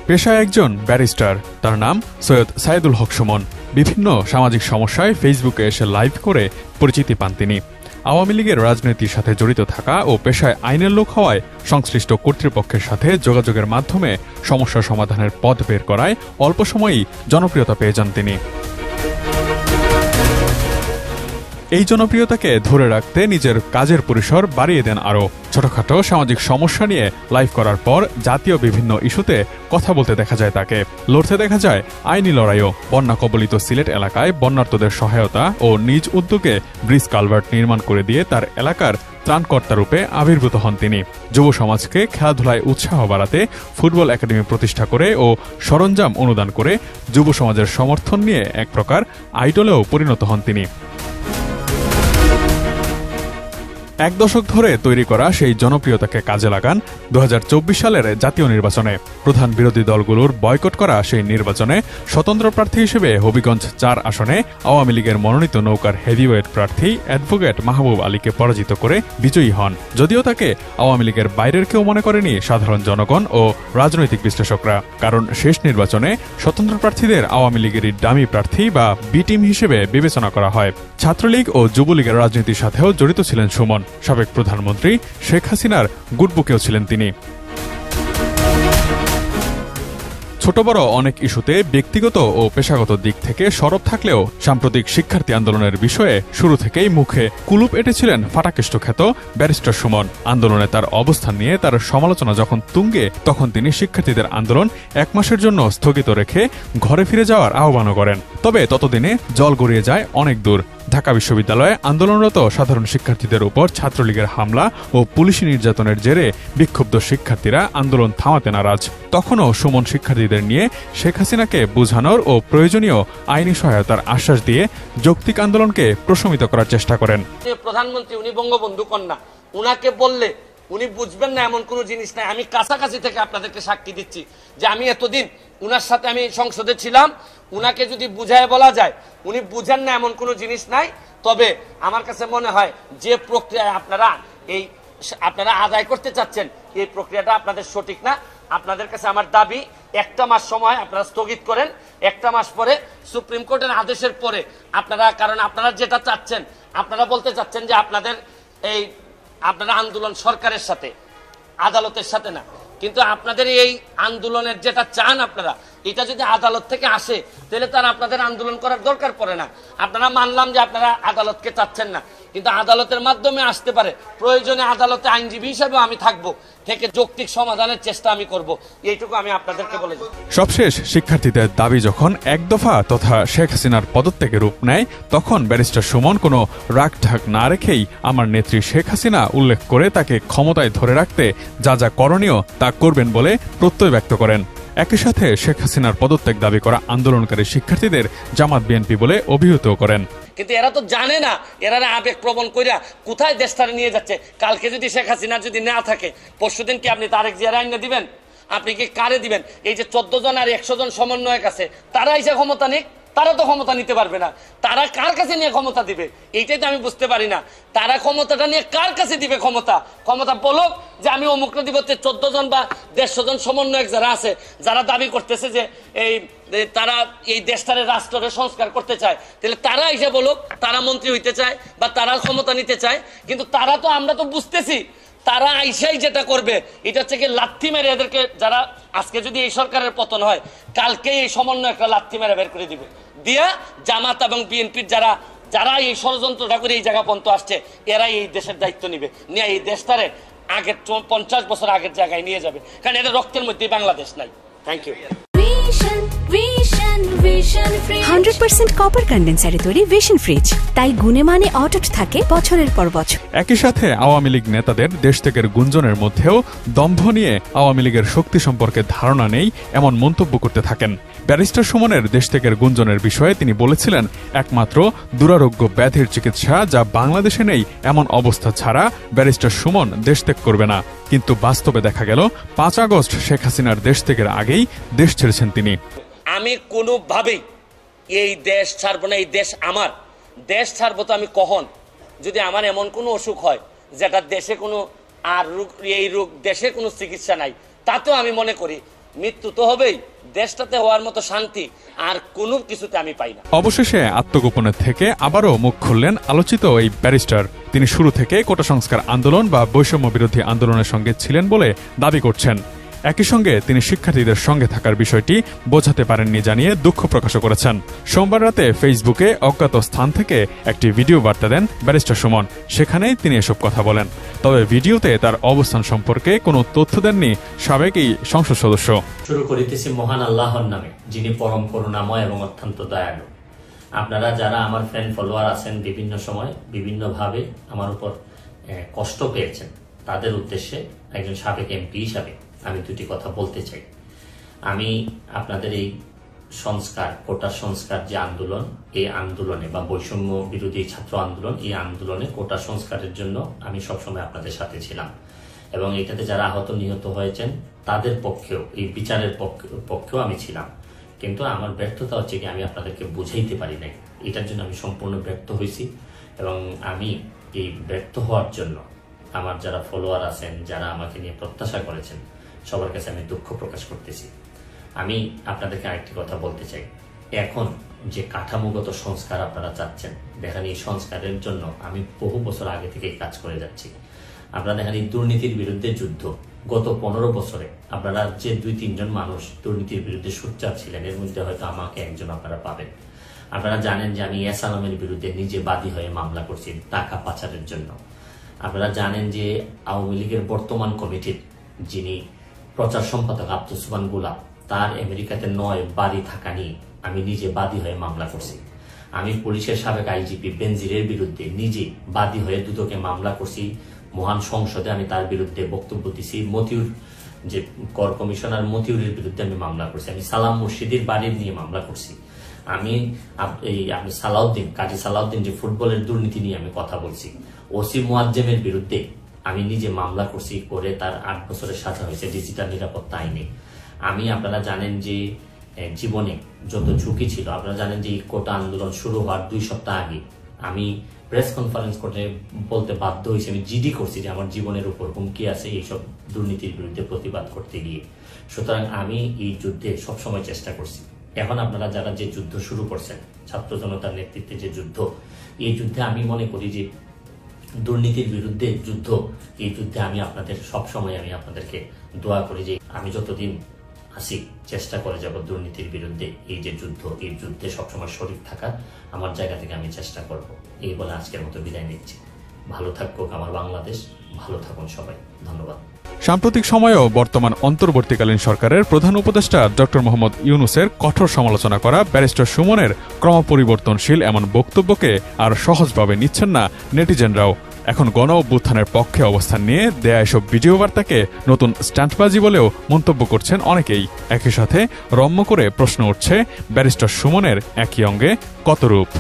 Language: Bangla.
পেশায় একজন ব্যারিস্টার, তার নাম সৈয়দ সাইদুল হক সুমন। বিভিন্ন সামাজিক সমস্যায় ফেসবুকে এসে লাইভ করে পরিচিতি পান তিনি। আওয়ামী লীগের রাজনীতির সাথে জড়িত থাকা ও পেশায় আইনের লোক হওয়ায় সংশ্লিষ্ট কর্তৃপক্ষের সাথে যোগাযোগের মাধ্যমে সমস্যা সমাধানের পথ বের করায় অল্প সময়েই জনপ্রিয়তা পেয়ে যান তিনি। এই জনপ্রিয়তাকে ধরে রাখতে নিজের কাজের পরিসর বাড়িয়ে দেন আরও। ছোটখাটো সামাজিক সমস্যা নিয়ে লাইভ করার পর জাতীয় বিভিন্ন ইস্যুতে কথা বলতে দেখা যায় তাকে। লড়তে দেখা যায় আইনি লড়াইও। বন্যা কবলিত সিলেট এলাকায় বন্যার্তদের সহায়তা ও নিজ উদ্যোগে ব্রিজ কালভার্ট নির্মাণ করে দিয়ে তার এলাকার ত্রাণকর্তা রূপে আবির্ভূত হন তিনি। যুব সমাজকে খেলাধুলায় উৎসাহ বাড়াতে ফুটবল একাডেমি প্রতিষ্ঠা করে ও সরঞ্জাম অনুদান করে যুব সমাজের সমর্থন নিয়ে এক প্রকার আইডলেও পরিণত হন তিনি। এক দশক ধরে তৈরি করা সেই জনপ্রিয়তাকে কাজে লাগান 2024 সালের জাতীয় নির্বাচনে। প্রধান বিরোধী দলগুলোর বয়কট করা সেই নির্বাচনে স্বতন্ত্র প্রার্থী হিসেবে হবিগঞ্জ 4 আসনে আওয়ামী লীগের মনোনীত নৌকার হেভিওয়েট প্রার্থী অ্যাডভোকেট মাহবুব আলীকে পরাজিত করে বিজয়ী হন। যদিও তাকে আওয়ামী লীগের বাইরের কেউ মনে করেনি সাধারণ জনগণ ও রাজনৈতিক বিশ্লেষকরা, কারণ শেষ নির্বাচনে স্বতন্ত্র প্রার্থীদের আওয়ামী লীগেরই ডামি প্রার্থী বা বি টিম হিসেবে বিবেচনা করা হয়। ছাত্রলীগ ও যুবলীগের রাজনীতির সাথেও জড়িত ছিলেন সুমন। সাবেক প্রধানমন্ত্রী শেখ হাসিনার গুডবুকেও ছিলেন তিনি। ছোট বড় অনেক ইস্যুতে ব্যক্তিগত ও পেশাগত দিক থেকে সরব থাকলেও সাম্প্রতিক শিক্ষার্থী আন্দোলনের বিষয়ে শুরু থেকেই মুখে কুলুপ এঁটেছিলেন ফাটাকেষ্ট খ্যাত ব্যারিস্টার সুমন। আন্দোলনে তার অবস্থান নিয়ে তার সমালোচনা যখন তুঙ্গে, তখন তিনি শিক্ষার্থীদের আন্দোলন 1 মাসের জন্য স্থগিত রেখে ঘরে ফিরে যাওয়ার আহ্বানও করেন। তবে ততদিনে জল গড়িয়ে যায় অনেক দূর। ঢাকা বিশ্ববিদ্যালয়ে আন্দোলনরত সাধারণ শিক্ষার্থীদের উপর ছাত্রলীগের হামলা ও পুলিশি নির্যাতনের জেরে বিক্ষুব্ধ শিক্ষার্থীরা আন্দোলন থামাতে নারাজ। তখনও সুমন শিক্ষার্থীদের নিয়ে শেখ হাসিনাকে বোঝানোর ও প্রয়োজনীয় আইনি সহায়তার আশ্বাস দিয়ে যৌক্তিক আন্দোলনকে প্রশমিত করার চেষ্টা করেন। প্রধানমন্ত্রী উনি বঙ্গবন্ধু কন্যা, উনাকে বললে উনি বুঝবেন না এমন কোনো জিনিস নাই। আমি কাছাকাছি থেকে আপনাদেরকে সাক্ষী দিচ্ছি যে আমি এতদিন উনার সাথে আমি সংসদে ছিলাম। উনাকে যদি বুঝায় বলা যায় উনি বুঝেন না এমন কোনো জিনিস নাই। তবে আমার কাছে মনে হয় যে প্রক্রিয়ায় আপনারা আদায় করতে চাচ্ছেন এই প্রক্রিয়াটা আপনাদের সঠিক না। আপনাদের কাছে আমার দাবি 1টা মাস সময় আপনারা স্থগিত করেন। 1টা মাস পরে সুপ্রিম কোর্টের আদেশের পরে আপনারা, কারণ আপনারা যেটা চাচ্ছেন, আপনারা বলতে চাচ্ছেন যে আপনারা আন্দোলন সরকারের সাথে, আদালতের সাথে না, কিন্তু আপনাদের এই আন্দোলনের যেটা চান আপনারা, এটা যদি আদালত থেকে আসে তাহলে তার আপনাদের আন্দোলন করার দরকার পড়ে না। আপনারা মানলাম যে আপনারা আদালতকে চাচ্ছেন না, কিন্তু আদালতের মাধ্যমে আসতে পারে। প্রয়োজনে আদালতে আইনজীবী হিসেবে আমি থাকবো, থেকে যৌক্তিক সমাধানের চেষ্টা আমি করব। এইটুকু আমি আপনাদেরকে বলে দিই। সবশেষ শিক্ষার্থীদের দাবি যখন এক দফা তথা শেখ হাসিনার পদত্যাগে রূপ নেয়, তখন ব্যারিস্টার সুমন কোনো রাগ ঢাক না রেখেই আমার নেত্রী শেখ হাসিনা উল্লেখ করে তাকে ক্ষমতায় ধরে রাখতে যা যা করণীয় তা করবেন বলে প্রত্যয় ব্যক্ত করেন। একই সাথে শেখ হাসিনার পদত্যাগ দাবি করা আন্দোলনকারী শিক্ষার্থীদের জামাত বিএনপি বলে অভিহিত করেন। কিন্তু এরা তো জানে না, এরা আবেগ প্রবণ কইরা কোথায় দেশটারে নিয়ে যাচ্ছে। কালকে যদি শেখ হাসিনা যদি না থাকে, পরশুদিন কি আপনি তারেক জিয়ার আইন দিবেন? আপনি কি কারে দিবেন? এই যে 14 জন আর 100 জন সমন্বয়ক আছে, তারা এসে ক্ষমতা নিক, তারা তো ক্ষমতা নিতে পারবে না। তারা কার কাছে নিয়ে ক্ষমতা দিবে এইটাই তো আমি বুঝতে পারি না। তারা ক্ষমতাটা নিয়ে কার কাছে দিবে? ক্ষমতা বলুক যে আমি অমুকটা দিব। 14 জন বা 150 জন সমন্বয়ক যারা আছে, যারা দাবি করতেছে যে তারা এই দেশটারে রাষ্ট্রের সংস্কার করতে চায়, তাহলে তারা এসে বলুক তারা মন্ত্রী হইতে চায় বা তারা ক্ষমতা নিতে চায়। কিন্তু তারা তো, আমরা তো বুঝতেছি তারা আইসাই যেটা করবে এটা হচ্ছে কি লাথি মেরে এদেরকে, যারা আজকে যদি এই সরকারের পতন হয়, কালকে এই সমন্বয় একটা লাথি মেরে বের করে দিবে, দিয়া জামাত এবং বিএনপির যারা এই ষড়যন্ত্রটা করে এই জায়গা পর্যন্ত আসছে, এরাই এই দেশের দায়িত্ব নিবে, নিয়ে এই দেশটারে আগের 50 বছর আগের জায়গায় নিয়ে যাবে। কারণ এদের রক্তের মধ্যে বাংলাদেশ নাই। Thank you. 100% কপার কন্ডেন্সারে তৈরি ভিশন ফ্রিজ, তাই গুণে মানে অটুট থাকে বছরের পর বছর। একই সাথে আওয়ামী লীগ নেতাদের দেশত্যাগের গুঞ্জনের মধ্যেও দম্ভ নিয়ে আওয়ামী লীগের শক্তি সম্পর্কে ধারণা নেই এমন মন্তব্য করতে থাকেন। ব্যারিস্টার সুমনের দেশত্যাগের গুঞ্জনের বিষয়ে তিনি বলেছিলেন, একমাত্র দুরারোগ্য ব্যাধির চিকিৎসা যা বাংলাদেশে নেই এমন অবস্থা ছাড়া ব্যারিস্টার সুমন দেশত্যাগ করবে না। কিন্তু বাস্তবে দেখা গেল 5 আগস্ট শেখ হাসিনার দেশত্যাগের আগেই দেশ ছেড়েছেন তিনি। আমি কোনোভাবেই এই দেশ ছাড়বো না। এই দেশ আমার। দেশ ছাড়বো তো আমি কখন? যদি আমার এমন কোনো অসুখ হয় যেটা দেশে কোনো আর এই রোগ দেশে কোনো চিকিৎসা নাই, তাতেও আমি মনে করি মৃত্যু তো হবেই, দেশটাতে হওয়ার মতো শান্তি আর কোনো কিছুতে আমি পাই না। অবশেষে আত্মগোপনের থেকে আবারও মুখ খুললেন আলোচিত এই ব্যারিস্টার। তিনি শুরু থেকে কোটা সংস্কার আন্দোলন বা বৈষম্য বিরোধী আন্দোলনের সঙ্গে ছিলেন বলে দাবি করছেন। একই সঙ্গে তিনি শিক্ষার্থীদের সঙ্গে থাকার বিষয়টি বোঝাতে পারেননি জানিয়ে দুঃখ প্রকাশ করেছেন। সোমবার রাতে ফেসবুকে অজ্ঞাত স্থান থেকে একটি ভিডিও বার্তা দেন ব্যারিস্টার সুমন। সেখানেই তিনি এসব কথা বলেন। তবে ভিডিওতে তার অবস্থান সম্পর্কে কোনো তথ্য দেননি সাবেক এই সংসদ সদস্য। শুরু করিতেছি মহান আল্লাহর নামে, যিনি পরম করুণাময় এবং অত্যন্ত দয়ালু। আপনারা যারা আমার ফ্রেন্ড ফলোয়ার আছেন, বিভিন্ন সময় বিভিন্নভাবে আমার উপর কষ্ট পেয়েছেন, তাদের উদ্দেশ্যে একজন সাবেক এমপি হিসাবে আমি দুটি কথা বলতে চাই। আমি আপনাদের এই সংস্কার, কোটা সংস্কার যে আন্দোলন, এই আন্দোলনে বা বৈষম্য বিরোধী ছাত্র আন্দোলন, এই আন্দোলনে কোটা সংস্কারের জন্য আমি সবসময় আপনাদের সাথে ছিলাম এবং এটাতে যারা আহত নিহত হয়েছেন তাদের পক্ষেও, এই বিচারের পক্ষেও আমি ছিলাম। কিন্তু আমার ব্যর্থতা হচ্ছে কি, আমি আপনাদেরকে বুঝাইতে পারি নাই। এটার জন্য আমি সম্পূর্ণ ব্যর্থ হয়েছি এবং আমি এই ব্যর্থ হওয়ার জন্য আমার যারা ফলোয়ার আছেন, যারা আমাকে নিয়ে প্রত্যাশা করেছেন, সবার কাছে আমি দুঃখ প্রকাশ করতেছি। আমি আপনাদেরকে আরেকটি কথা বলতে চাই। এখন যে কাঠামোগত সংস্কার আপনারা চাচ্ছেন, দেখেন এই সংস্কারের জন্য আমি বহু বছর আগে থেকে কাজ করে যাচ্ছি। আপনারা দেখেন এই দুর্নীতির বিরুদ্ধে যুদ্ধ গত 15 বছরে আপনারা যে 2-3 জন মানুষ দুর্নীতির বিরুদ্ধে সোচ্চার ছিলেন, এর মধ্যে হয়তো আমাকে একজন আপনারা পাবেন। আপনারা জানেন যে আমি এস আলমের বিরুদ্ধে নিজে বাদী হয়ে মামলা করছি টাকা পাচারের জন্য। আপনারা জানেন যে আওয়ামী লীগের বর্তমান কমিটির যিনি প্রচার সম্পাদক আব্দুল সুবহান গোলাপ, তার আমেরিকাতে 9 বাড়ি থাকা নিয়ে আমি নিজে বাদী হয়ে মামলা করছি। আমি পুলিশের সাবেক আইজিপি বেনজিরের বিরুদ্ধে নিজে বাদী হয়ে দুদকে মামলা করছি। মহান সংসদে আমি তার বিরুদ্ধে বক্তব্য দিছি। মতিউর যে কর কমিশনার মতিউরের বিরুদ্ধে আমি মামলা করছি। আমি সালাম মুর্শিদের বাড়ির নিয়ে মামলা করছি। আমি সালাউদ্দিন, কাজী সালাউদ্দিন যে ফুটবলের দুর্নীতি নিয়ে আমি কথা বলছি। ওসি মুয়াজ্জেমের বিরুদ্ধে আমি নিজে মামলা করছি, করে তার 8 বছরের সাজা হয়েছে ডিজিটাল নিরাপত্তা আইনে। আপনারা জানেন যে জীবনে যত ঝুঁকি ছিল, আপনারা জানেন যে কোটা আন্দোলন শুরু হওয়ার 2 সপ্তাহ আগে আমি প্রেস কনফারেন্স করে বলতে বাধ্য হয়েছি, আমি জিডি করছি যে আমার জীবনের উপর হুমকি আছে এইসব দুর্নীতির বিরুদ্ধে প্রতিবাদ করতে গিয়ে। সুতরাং আমি এই যুদ্ধে সবসময় চেষ্টা করছি। এখন আপনারা যারা যে যুদ্ধ শুরু করছেন, ছাত্র জনতার নেতৃত্বে যে যুদ্ধ, এই যুদ্ধে আমি মনে করি যে দুর্নীতির বিরুদ্ধে যুদ্ধ, এই যুদ্ধে আমি আপনাদের সবসময় আমি আপনাদেরকে দোয়া করি যে আমি যতদিন আসি চেষ্টা করে যাব দুর্নীতির বিরুদ্ধে এই যে যুদ্ধ, এই যুদ্ধে সবসময় শরীর থাকার আমার জায়গা থেকে আমি চেষ্টা করব। এই বলে আজকের মতো বিদায় নিচ্ছি। ভালো থাকুক আমার বাংলাদেশ, ভালো থাকুন সবাই। ধন্যবাদ। সাম্প্রতিক সময়েও বর্তমান অন্তর্বর্তীকালীন সরকারের প্রধান উপদেষ্টা ডক্টর মোহাম্মদ ইউনূসের কঠোর সমালোচনা করা ব্যারিস্টার সুমনের ক্রমপরিবর্তনশীল এমন বক্তব্যকে আর সহজভাবে নিচ্ছেন না নেটিজেনরাও। এখন গণ অভ্যুত্থানের পক্ষে অবস্থান নিয়ে দেয়া এসব ভিডিও বার্তাকে নতুন স্ট্যান্টবাজি বলেও মন্তব্য করছেন অনেকেই। একই সাথে রম্য করে প্রশ্ন উঠছে, ব্যারিস্টার সুমনের একই অঙ্গে কত রূপ।